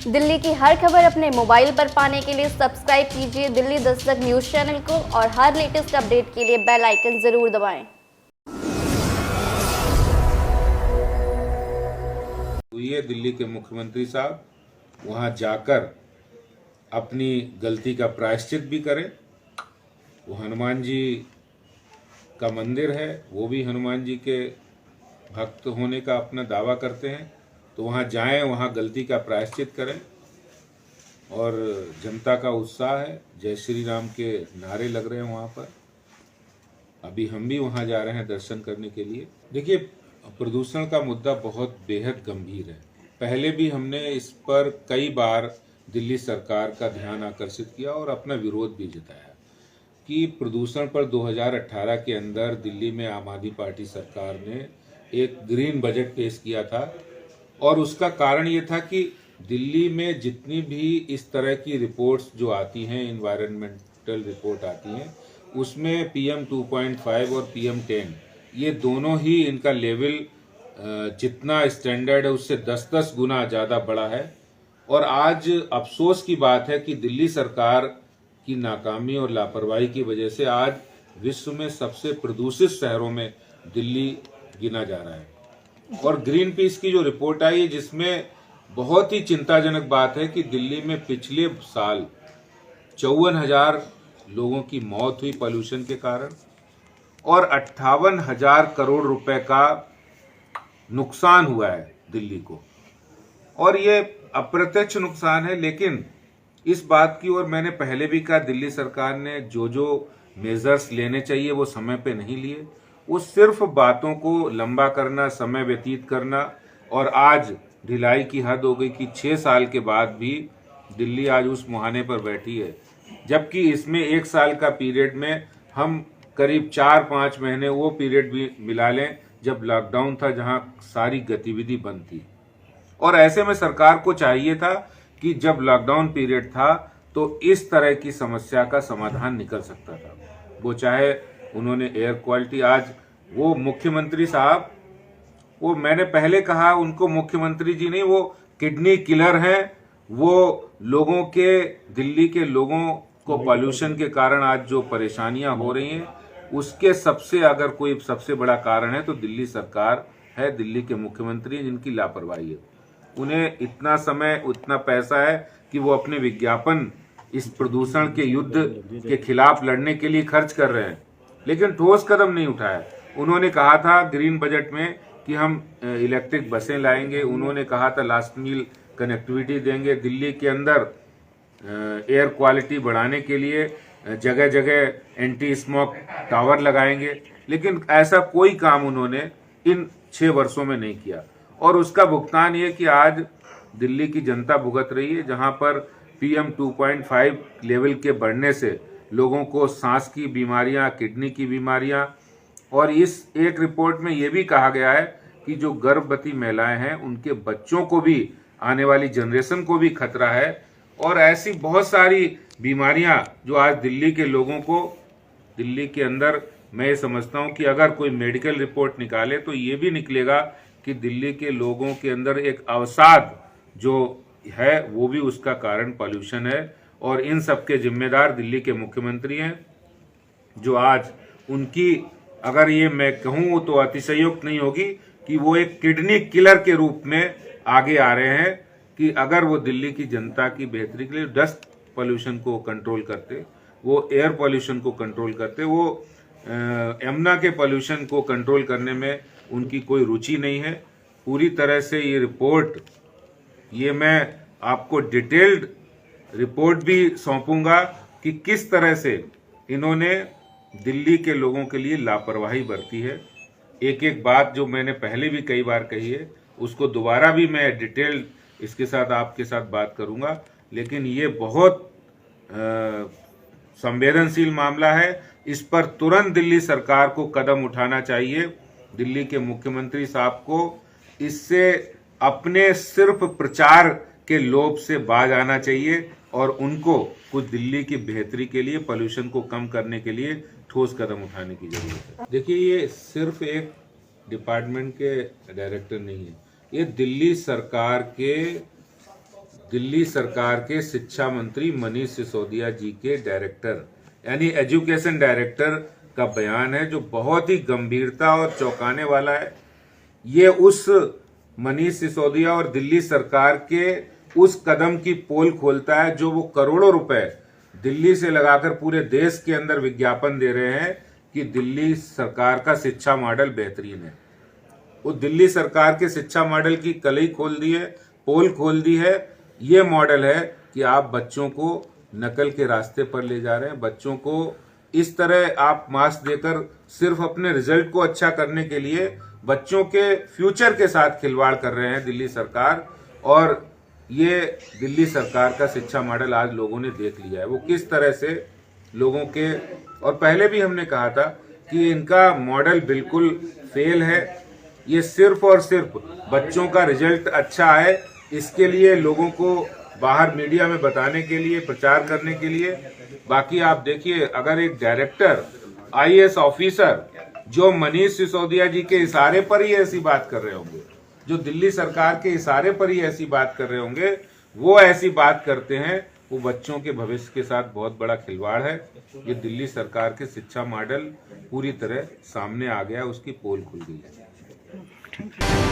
दिल्ली की हर खबर अपने मोबाइल पर पाने के लिए सब्सक्राइब कीजिए दिल्ली दस्तक न्यूज चैनल को और हर लेटेस्ट अपडेट के लिए बेल आइकन जरूर दबाएं। तो ये दिल्ली के मुख्यमंत्री साहब वहाँ जाकर अपनी गलती का प्रायश्चित भी करें। वो हनुमान जी का मंदिर है, वो भी हनुमान जी के भक्त होने का अपना दावा करते हैं, तो वहाँ जाएं, वहाँ गलती का प्रायश्चित करें। और जनता का उत्साह है, जय श्री राम के नारे लग रहे हैं वहाँ पर। अभी हम भी वहाँ जा रहे हैं दर्शन करने के लिए। देखिए, प्रदूषण का मुद्दा बहुत बेहद गंभीर है। पहले भी हमने इस पर कई बार दिल्ली सरकार का ध्यान आकर्षित किया और अपना विरोध भी जताया कि प्रदूषण पर 2018 के अंदर दिल्ली में आम आदमी पार्टी सरकार ने एक ग्रीन बजट पेश किया था। और उसका कारण ये था कि दिल्ली में जितनी भी इस तरह की रिपोर्ट्स जो आती हैं, इन्वायरमेंटल रिपोर्ट आती हैं, उसमें PM 2.5 और PM 10 ये दोनों ही इनका लेवल जितना स्टैंडर्ड है उससे 10-10 गुना ज़्यादा बड़ा है। और आज अफसोस की बात है कि दिल्ली सरकार की नाकामी और लापरवाही की वजह से आज विश्व में सबसे प्रदूषित शहरों में दिल्ली गिना जा रहा है। और ग्रीन पीस की जो रिपोर्ट आई है, जिसमें बहुत ही चिंताजनक बात है कि दिल्ली में पिछले साल 54,000 लोगों की मौत हुई पॉल्यूशन के कारण और 58,000 करोड़ रुपए का नुकसान हुआ है दिल्ली को। और ये अप्रत्यक्ष नुकसान है, लेकिन इस बात की ओर मैंने पहले भी कहा, दिल्ली सरकार ने जो मेजर्स लेने चाहिए वो समय पे नहीं लिए। वो सिर्फ बातों को लंबा करना, समय व्यतीत करना, और आज ढिलाई की हद हो गई कि 6 साल के बाद भी दिल्ली आज उस मुहाने पर बैठी है, जबकि इसमें 1 साल का पीरियड में हम करीब 4-5 महीने वो पीरियड भी मिला लें जब लॉकडाउन था, जहां सारी गतिविधि बंद थी। और ऐसे में सरकार को चाहिए था कि जब लॉकडाउन पीरियड था तो इस तरह की समस्या का समाधान निकल सकता था। वो चाहे उन्होंने एयर क्वालिटी, आज वो मुख्यमंत्री साहब, वो मैंने पहले कहा उनको मुख्यमंत्री जी नहीं, वो किडनी किलर हैं। वो लोगों के, दिल्ली के लोगों को पॉल्यूशन के कारण आज जो परेशानियां हो रही हैं, उसके सबसे अगर कोई सबसे बड़ा कारण है तो दिल्ली सरकार है, दिल्ली के मुख्यमंत्री जिनकी लापरवाही है। उन्हें इतना समय, उतना पैसा है कि वो अपने विज्ञापन इस प्रदूषण के युद्ध के खिलाफ लड़ने के लिए खर्च कर रहे हैं, लेकिन ठोस कदम नहीं उठाया। उन्होंने कहा था ग्रीन बजट में कि हम इलेक्ट्रिक बसें लाएंगे, उन्होंने कहा था लास्ट मील कनेक्टिविटी देंगे, दिल्ली के अंदर एयर क्वालिटी बढ़ाने के लिए जगह जगह एंटी स्मोक टावर लगाएंगे, लेकिन ऐसा कोई काम उन्होंने इन 6 वर्षों में नहीं किया। और उसका भुगतान ये कि आज दिल्ली की जनता भुगत रही है, जहां पर PM 2.5 लेवल के बढ़ने से लोगों को सांस की बीमारियां, किडनी की बीमारियां, और इस एक रिपोर्ट में ये भी कहा गया है कि जो गर्भवती महिलाएं हैं उनके बच्चों को भी, आने वाली जनरेशन को भी खतरा है। और ऐसी बहुत सारी बीमारियां जो आज दिल्ली के लोगों को, दिल्ली के अंदर, मैं ये समझता हूं कि अगर कोई मेडिकल रिपोर्ट निकाले तो ये भी निकलेगा कि दिल्ली के लोगों के अंदर एक अवसाद जो है वो भी उसका कारण पॉल्यूशन है। और इन सब के जिम्मेदार दिल्ली के मुख्यमंत्री हैं, जो आज उनकी, अगर ये मैं कहूँ तो अतिशयोक्ति नहीं होगी कि वो एक किडनी किलर के रूप में आगे आ रहे हैं कि अगर वो दिल्ली की जनता की बेहतरी के लिए डस्ट पॉल्यूशन को कंट्रोल करते, वो एयर पॉल्यूशन को कंट्रोल करते, वो यमुना के पॉल्यूशन को कंट्रोल करने में उनकी कोई रुचि नहीं है। पूरी तरह से ये रिपोर्ट, ये मैं आपको डिटेल्ड रिपोर्ट भी सौंपूंगा कि किस तरह से इन्होंने दिल्ली के लोगों के लिए लापरवाही बरती है। एक एक बात जो मैंने पहले भी कई बार कही है, उसको दोबारा भी मैं डिटेल्ड इसके साथ आपके साथ बात करूंगा। लेकिन ये बहुत संवेदनशील मामला है, इस पर तुरंत दिल्ली सरकार को कदम उठाना चाहिए। दिल्ली के मुख्यमंत्री साहब को इससे अपने सिर्फ प्रचार के लोभ से बाज आना चाहिए और उनको कुछ दिल्ली की बेहतरी के लिए, पॉल्यूशन को कम करने के लिए ठोस कदम उठाने की जरूरत है। देखिए, ये सिर्फ एक डिपार्टमेंट के डायरेक्टर नहीं है, ये दिल्ली सरकार के दिल्ली सरकार के शिक्षा मंत्री मनीष सिसोदिया जी के डायरेक्टर यानी एजुकेशन डायरेक्टर का बयान है, जो बहुत ही गंभीरता और चौंकाने वाला है। ये उस मनीष सिसोदिया और दिल्ली सरकार के उस कदम की पोल खोलता है जो वो करोड़ों रुपए दिल्ली से लगाकर पूरे देश के अंदर विज्ञापन दे रहे हैं कि दिल्ली सरकार का शिक्षा मॉडल बेहतरीन है। वो दिल्ली सरकार के शिक्षा मॉडल की कलई खोल दी है, पोल खोल दी है। ये मॉडल है कि आप बच्चों को नकल के रास्ते पर ले जा रहे हैं, बच्चों को इस तरह आप मार्क्स देकर सिर्फ अपने रिजल्ट को अच्छा करने के लिए बच्चों के फ्यूचर के साथ खिलवाड़ कर रहे हैं दिल्ली सरकार। और ये दिल्ली सरकार का शिक्षा मॉडल आज लोगों ने देख लिया है, वो किस तरह से लोगों के, और पहले भी हमने कहा था कि इनका मॉडल बिल्कुल फेल है। ये सिर्फ और सिर्फ बच्चों का रिजल्ट अच्छा आए इसके लिए, लोगों को बाहर मीडिया में बताने के लिए, प्रचार करने के लिए। बाकी आप देखिए, अगर एक डायरेक्टर आईएएस ऑफिसर जो मनीष सिसोदिया जी के इशारे पर ही ऐसी बात कर रहे होंगे, जो दिल्ली सरकार के इशारे पर ही ऐसी बात कर रहे होंगे, वो ऐसी बात करते हैं, वो बच्चों के भविष्य के साथ बहुत बड़ा खिलवाड़ है। ये दिल्ली सरकार के शिक्षा मॉडल पूरी तरह सामने आ गया, उसकी पोल खुल गई है।